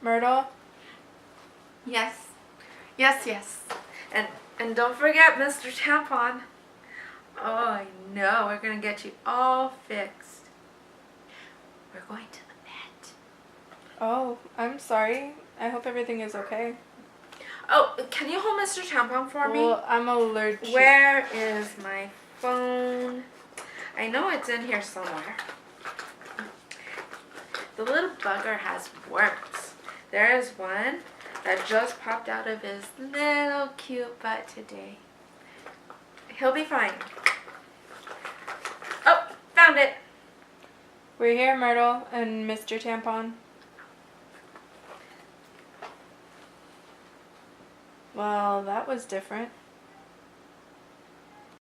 Myrtle? Yes. Yes. And don't forget Mr. Tampon. Oh, I know. We're going to get you all fixed. We're going to the vet. Oh, I'm sorry. I hope everything is okay. Oh, can you hold Mr. Tampon for me? Well, I'm allergic. Where is my phone? I know it's in here somewhere. The little bugger has worms. There is one that just popped out of his little cute butt today. He'll be fine. Oh, found it. We're here, Myrtle and Mr. Tampon. Well, that was different.